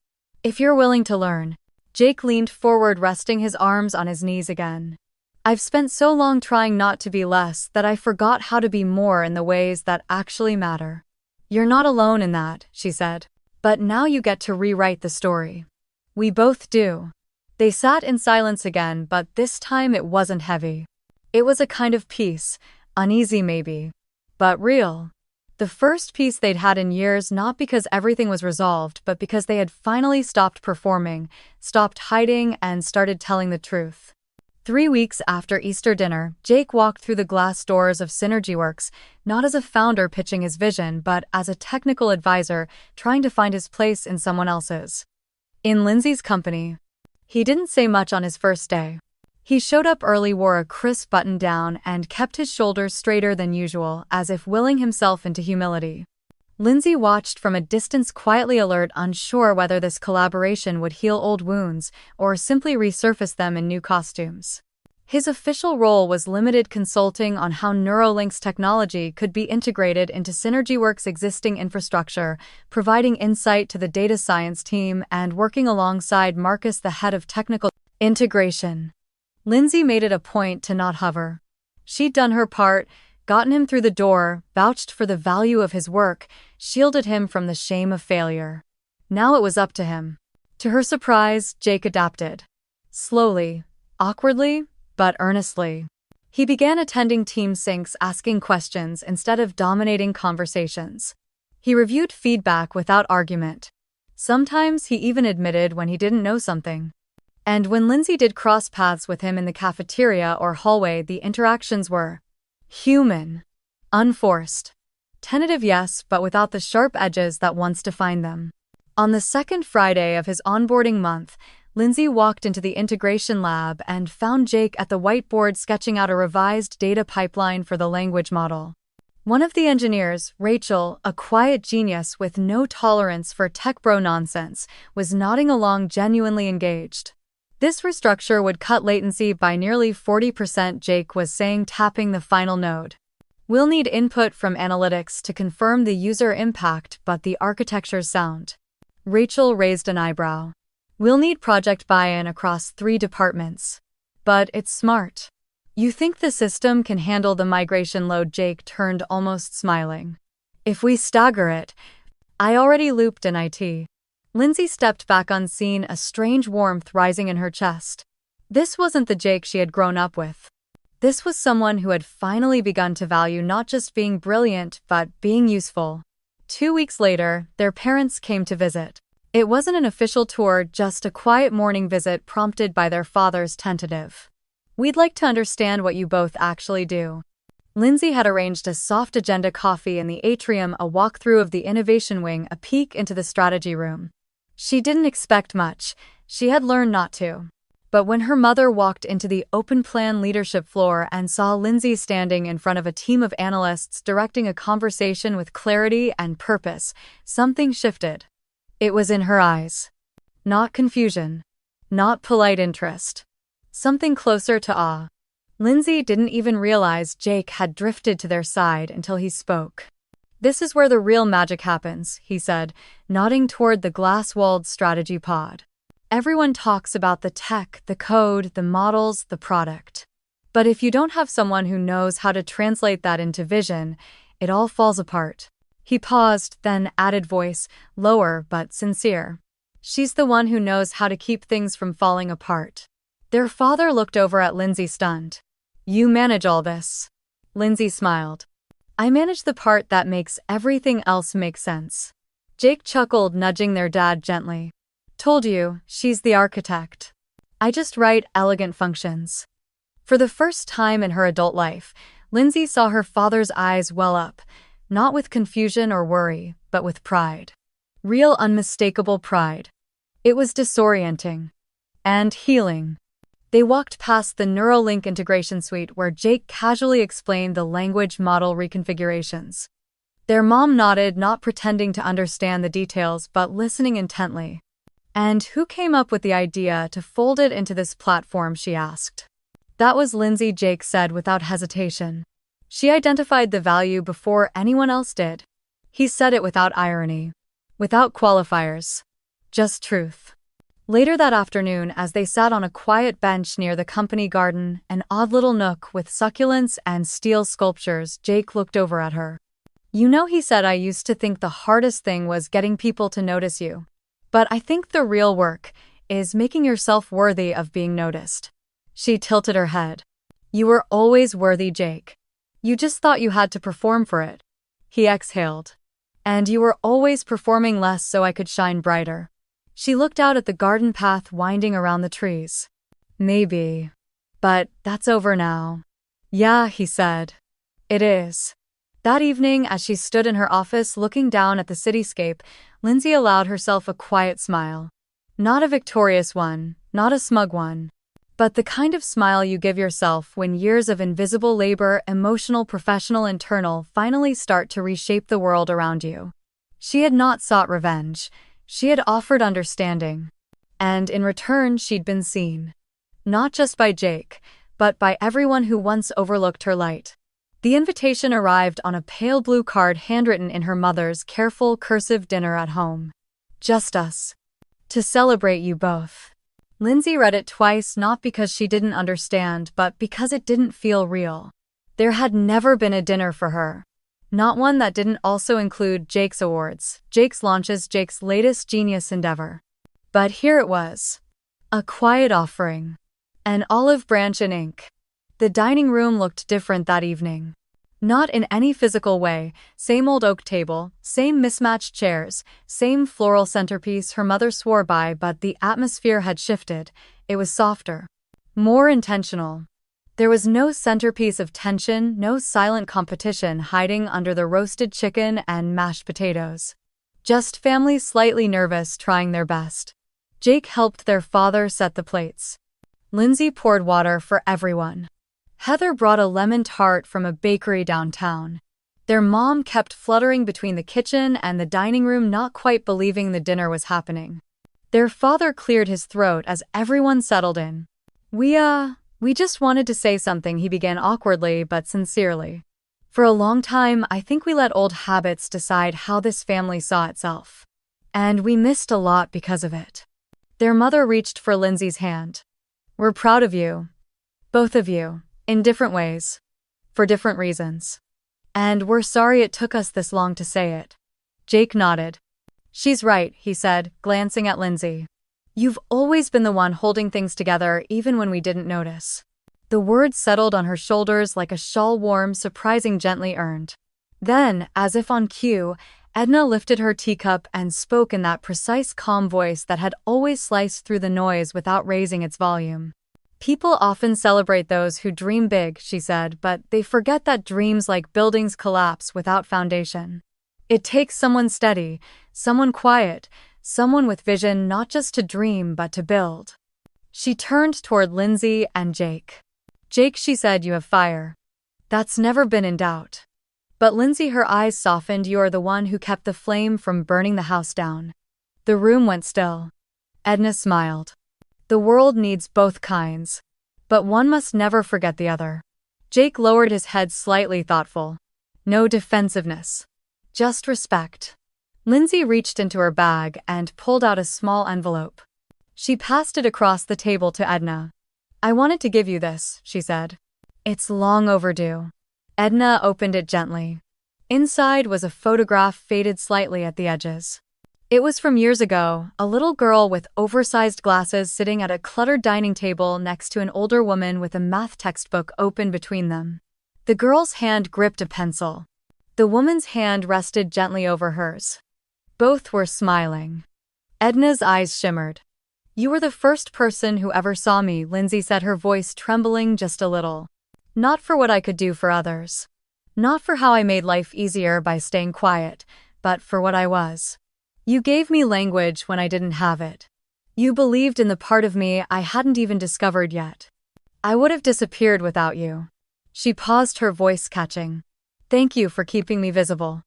If you're willing to learn." Jake leaned forward, resting his arms on his knees again. "I've spent so long trying not to be less that I forgot how to be more in the ways that actually matter." "You're not alone in that," she said. "But now you get to rewrite the story." "We both do." They sat in silence again, but this time it wasn't heavy. It was a kind of peace, uneasy maybe, but real. The first peace they'd had in years, not because everything was resolved, but because they had finally stopped performing, stopped hiding, and started telling the truth. 3 weeks after Easter dinner, Jake walked through the glass doors of SynergyWorks, not as a founder pitching his vision, but as a technical advisor trying to find his place in someone else's. In Lindsay's company. He didn't say much on his first day. He showed up early, wore a crisp button-down, and kept his shoulders straighter than usual, as if willing himself into humility. Lindsay watched from a distance, quietly alert, unsure whether this collaboration would heal old wounds or simply resurface them in new costumes. His official role was limited consulting on how Neuralink's technology could be integrated into SynergyWorks' existing infrastructure, providing insight to the data science team, and working alongside Marcus, the head of technical integration. Lindsay made it a point to not hover. She'd done her part, gotten him through the door, vouched for the value of his work, shielded him from the shame of failure. Now it was up to him. To her surprise, Jake adapted. Slowly, awkwardly, but earnestly. He began attending team syncs, asking questions instead of dominating conversations. He reviewed feedback without argument. Sometimes he even admitted when he didn't know something. And when Lindsay did cross paths with him in the cafeteria or hallway, the interactions were human, unforced. Tentative, yes, but without the sharp edges that once defined them. On the second Friday of his onboarding month, Lindsay walked into the integration lab and found Jake at the whiteboard sketching out a revised data pipeline for the language model. One of the engineers, Rachel, a quiet genius with no tolerance for tech bro nonsense, was nodding along, genuinely engaged. This restructure would cut latency by nearly 40%, Jake was saying, tapping the final node. "We'll need input from analytics to confirm the user impact, but the architecture's sound." Rachel raised an eyebrow. "We'll need project buy-in across 3 departments. But it's smart." "You think the system can handle the migration load?" Jake turned, almost smiling. "If we stagger it." "I already looped in IT." Lindsay stepped back unseen, a strange warmth rising in her chest. This wasn't the Jake she had grown up with. This was someone who had finally begun to value not just being brilliant, but being useful. 2 weeks later, their parents came to visit. It wasn't an official tour, just a quiet morning visit prompted by their father's tentative, "We'd like to understand what you both actually do." Lindsay had arranged a soft agenda, coffee in the atrium, a walkthrough of the innovation wing, a peek into the strategy room. She didn't expect much. She had learned not to. But when her mother walked into the open plan leadership floor and saw Lindsay standing in front of a team of analysts directing a conversation with clarity and purpose, something shifted. It was in her eyes. Not confusion. Not polite interest. Something closer to awe. Lindsay didn't even realize Jake had drifted to their side until he spoke. "This is where the real magic happens," he said, nodding toward the glass-walled strategy pod. Everyone talks about the tech, the code, the models, the product. But if you don't have someone who knows how to translate that into vision, it all falls apart. He paused, then added voice, lower but sincere. She's the one who knows how to keep things from falling apart. Their father looked over at Lindsay stunned. You manage all this. Lindsay smiled. I manage the part that makes everything else make sense. Jake chuckled, nudging their dad gently. Told you, she's the architect. I just write elegant functions. For the first time in her adult life, Lindsay saw her father's eyes well up, not with confusion or worry, but with pride. Real unmistakable pride. It was disorienting. And healing. They walked past the Neuralink integration suite where Jake casually explained the language model reconfigurations. Their mom nodded, not pretending to understand the details but listening intently. And who came up with the idea to fold it into this platform, she asked. That was Lindsay, Jake said without hesitation. She identified the value before anyone else did. He said it without irony. Without qualifiers. Just truth. Later that afternoon, as they sat on a quiet bench near the company garden, an odd little nook with succulents and steel sculptures, Jake looked over at her. You know, he said, I used to think the hardest thing was getting people to notice you. But I think the real work is making yourself worthy of being noticed. She tilted her head. You were always worthy, Jake. You just thought you had to perform for it. He exhaled. And you were always performing less so I could shine brighter. She looked out at the garden path winding around the trees. Maybe. But that's over now. Yeah, he said. It is. That evening, as she stood in her office looking down at the cityscape, Lindsay allowed herself a quiet smile. Not a victorious one, not a smug one. But the kind of smile you give yourself when years of invisible labor, emotional, professional, internal, finally start to reshape the world around you. She had not sought revenge. She had offered understanding. And in return, she'd been seen. Not just by Jake, but by everyone who once overlooked her light. The invitation arrived on a pale blue card handwritten in her mother's careful, cursive dinner at home. Just us. To celebrate you both. Lindsay read it twice, not because she didn't understand, but because it didn't feel real. There had never been a dinner for her. Not one that didn't also include Jake's awards, Jake's launches, Jake's latest genius endeavor. But here it was. A quiet offering. An olive branch in ink. The dining room looked different that evening. Not in any physical way, same old oak table, same mismatched chairs, same floral centerpiece her mother swore by, but the atmosphere had shifted. It was softer. More intentional. There was no centerpiece of tension, no silent competition hiding under the roasted chicken and mashed potatoes. Just families slightly nervous trying their best. Jake helped their father set the plates. Lindsay poured water for everyone. Heather brought a lemon tart from a bakery downtown. Their mom kept fluttering between the kitchen and the dining room, not quite believing the dinner was happening. Their father cleared his throat as everyone settled in. We just wanted to say something, he began awkwardly but sincerely. For a long time, I think we let old habits decide how this family saw itself. And we missed a lot because of it. Their mother reached for Lindsay's hand. We're proud of you. Both of you. In different ways. For different reasons. And we're sorry it took us this long to say it. Jake nodded. She's right, he said, glancing at Lindsay. You've always been the one holding things together even when we didn't notice. The words settled on her shoulders like a shawl, warm, surprising, gently earned. Then, as if on cue, Edna lifted her teacup and spoke in that precise, calm voice that had always sliced through the noise without raising its volume. People often celebrate those who dream big, she said, but they forget that dreams like buildings collapse without foundation. It takes someone steady, someone quiet, someone with vision not just to dream but to build. She turned toward Lindsay and Jake. Jake, she said, you have fire. That's never been in doubt. But Lindsay, her eyes softened, you're the one who kept the flame from burning the house down. The room went still. Edna smiled. The world needs both kinds. But one must never forget the other. Jake lowered his head slightly, thoughtful. No defensiveness. Just respect. Lindsay reached into her bag and pulled out a small envelope. She passed it across the table to Edna. "I wanted to give you this," she said. "It's long overdue." Edna opened it gently. Inside was a photograph faded slightly at the edges. It was from years ago, a little girl with oversized glasses sitting at a cluttered dining table next to an older woman with a math textbook open between them. The girl's hand gripped a pencil. The woman's hand rested gently over hers. Both were smiling. Edna's eyes shimmered. "You were the first person who ever saw me," Lindsay said, her voice trembling just a little. "Not for what I could do for others. Not for how I made life easier by staying quiet, but for what I was. You gave me language when I didn't have it. You believed in the part of me I hadn't even discovered yet. I would have disappeared without you." She paused, her voice catching. "Thank you for keeping me visible."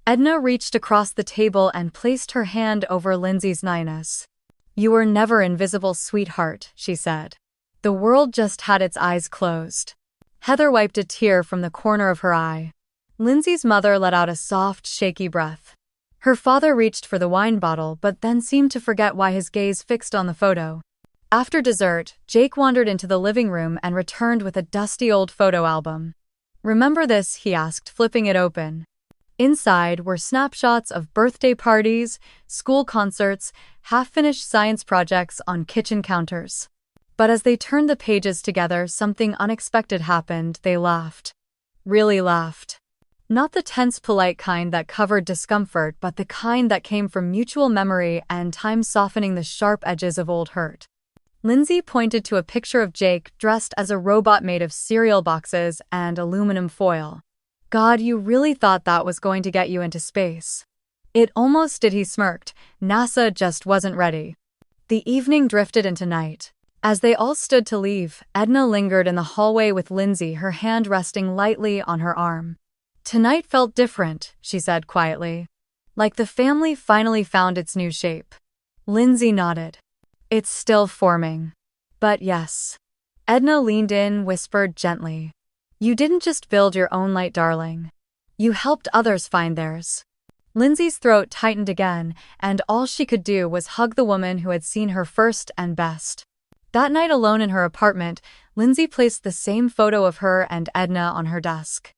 Edna reached across the table and placed her hand over Lindsay's nines. "You were never invisible, sweetheart," she said. "The world just had its eyes closed." Heather wiped a tear from the corner of her eye. Lindsay's mother let out a soft, shaky breath. Her father reached for the wine bottle but then seemed to forget why, his gaze fixed on the photo. After dessert, Jake wandered into the living room and returned with a dusty old photo album. "Remember this?" he asked, flipping it open. Inside were snapshots of birthday parties, school concerts, half-finished science projects on kitchen counters. But as they turned the pages together, something unexpected happened. They laughed. Really laughed. Not the tense, polite kind that covered discomfort, but the kind that came from mutual memory and time softening the sharp edges of old hurt. Lindsay pointed to a picture of Jake dressed as a robot made of cereal boxes and aluminum foil. "God, you really thought that was going to get you into space." "It almost did," he smirked. "NASA just wasn't ready." The evening drifted into night. As they all stood to leave, Edna lingered in the hallway with Lindsay, her hand resting lightly on her arm. "Tonight felt different," she said quietly. "Like the family finally found its new shape." Lindsay nodded. "It's still forming. But yes." Edna leaned in, whispered gently. "You didn't just build your own light, darling. You helped others find theirs." Lindsay's throat tightened again, and all she could do was hug the woman who had seen her first and best. That night, alone in her apartment, Lindsay placed the same photo of her and Edna on her desk.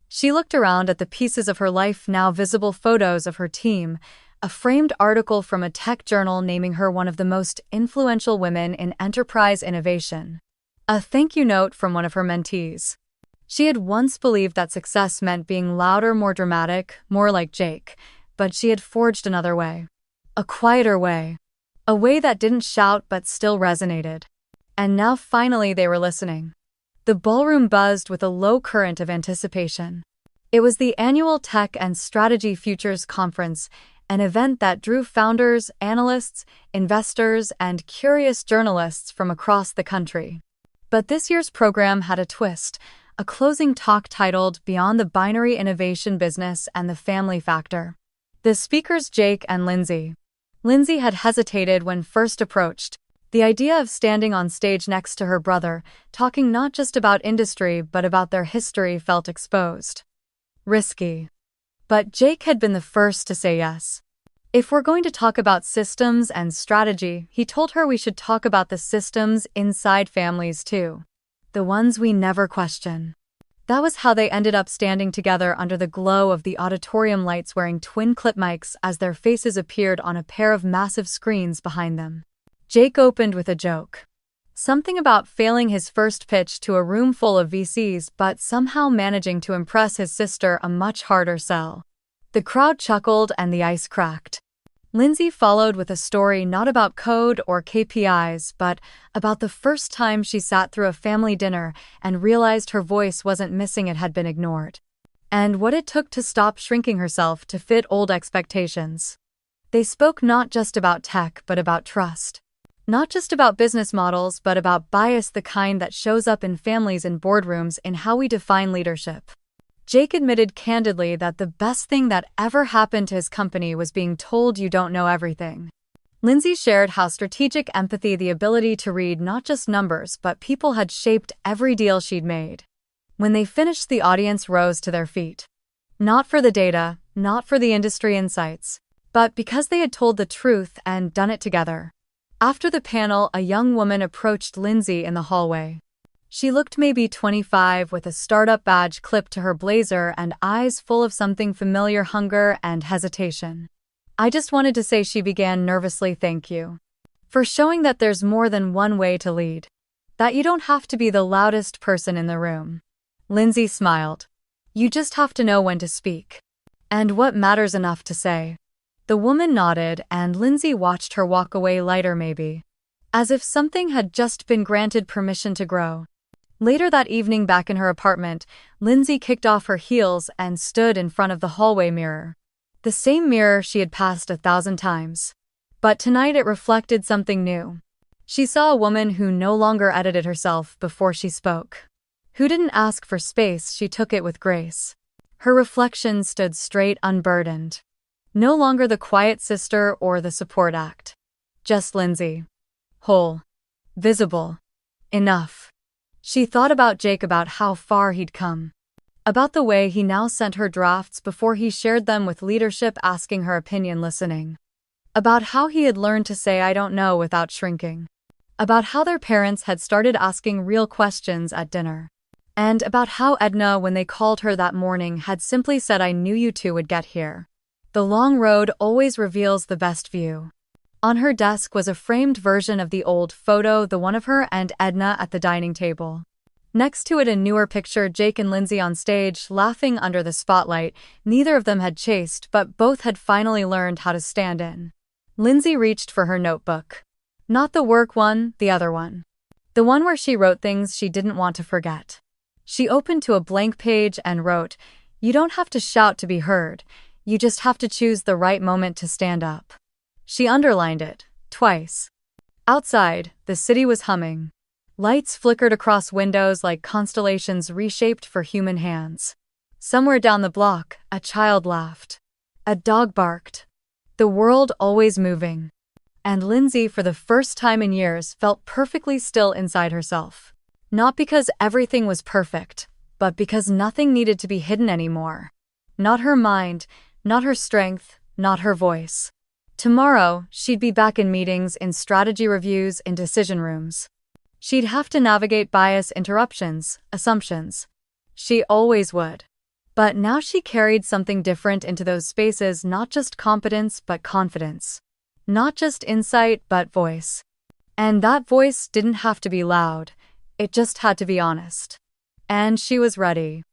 She looked around at the pieces of her life now visible, photos of her team, a framed article from a tech journal naming her one of the most influential women in enterprise innovation, a thank you note from one of her mentees. She had once believed that success meant being louder, more dramatic, more like Jake, but she had forged another way. A quieter way. A way that didn't shout but still resonated. And now finally they were listening. The ballroom buzzed with a low current of anticipation. It was the annual Tech and Strategy Futures Conference, an event that drew founders, analysts, investors, and curious journalists from across the country. But this year's program had a twist, a closing talk titled "Beyond the Binary Innovation Business and the Family Factor." The speakers, Jake and Lindsay. Lindsay had hesitated when first approached. The idea of standing on stage next to her brother, talking not just about industry but about their history, felt exposed. Risky. But Jake had been the first to say yes. "If we're going to talk about systems and strategy," he told her, "we should talk about the systems inside families too. The ones we never question." That was how they ended up standing together under the glow of the auditorium lights, wearing twin clip mics as their faces appeared on a pair of massive screens behind them. Jake opened with a joke. Something about failing his first pitch to a room full of VCs but somehow managing to impress his sister, a much harder sell. The crowd chuckled and the ice cracked. Lindsay followed with a story not about code or KPIs, but about the first time she sat through a family dinner and realized her voice wasn't missing, it had been ignored. And what it took to stop shrinking herself to fit old expectations. They spoke not just about tech but about trust. Not just about business models but about bias, the kind that shows up in families and boardrooms, in how we define leadership. Jake admitted candidly that the best thing that ever happened to his company was being told you don't know everything. Lindsay shared how strategic empathy, the ability to read not just numbers but people, had shaped every deal she'd made. When they finished, the audience rose to their feet. Not for the data, not for the industry insights, but because they had told the truth and done it together. After the panel, a young woman approached Lindsay in the hallway. She looked maybe 25 with a startup badge clipped to her blazer and eyes full of something familiar, hunger and hesitation. "I just wanted to say," she began nervously, "thank you for showing that there's more than one way to lead. That you don't have to be the loudest person in the room." Lindsay smiled. "You just have to know when to speak. And what matters enough to say." The woman nodded, and Lindsay watched her walk away lighter maybe, as if something had just been granted permission to grow. Later that evening, back in her apartment, Lindsay kicked off her heels and stood in front of the hallway mirror. The same mirror she had passed 1,000 times. But tonight it reflected something new. She saw a woman who no longer edited herself before she spoke. Who didn't ask for space, she took it with grace. Her reflection stood straight, unburdened. No longer the quiet sister or the support act. Just Lindsay. Whole. Visible. Enough. She thought about Jake, about how far he'd come. About the way he now sent her drafts before he shared them with leadership, asking her opinion, listening. About how he had learned to say "I don't know" without shrinking. About how their parents had started asking real questions at dinner. And about how Edna, when they called her that morning, had simply said, "I knew you two would get here." The long road always reveals the best view. On her desk was a framed version of the old photo, the one of her and Edna at the dining table. Next to it, a newer picture, Jake and Lindsay on stage, laughing under the spotlight. Neither of them had chased, but both had finally learned how to stand in. Lindsay reached for her notebook. Not the work one, the other one. The one where she wrote things she didn't want to forget. She opened to a blank page and wrote, "You don't have to shout to be heard. You just have to choose the right moment to stand up." She underlined it, twice. Outside, the city was humming. Lights flickered across windows like constellations reshaped for human hands. Somewhere down the block, a child laughed. A dog barked. The world always moving. And Lindsay, for the first time in years, felt perfectly still inside herself. Not because everything was perfect, but because nothing needed to be hidden anymore. Not her mind, not her strength, not her voice. Tomorrow, she'd be back in meetings, in strategy reviews, in decision rooms. She'd have to navigate bias, interruptions, assumptions. She always would. But now she carried something different into those spaces, not just competence but confidence. Not just insight but voice. And that voice didn't have to be loud, it just had to be honest. And she was ready.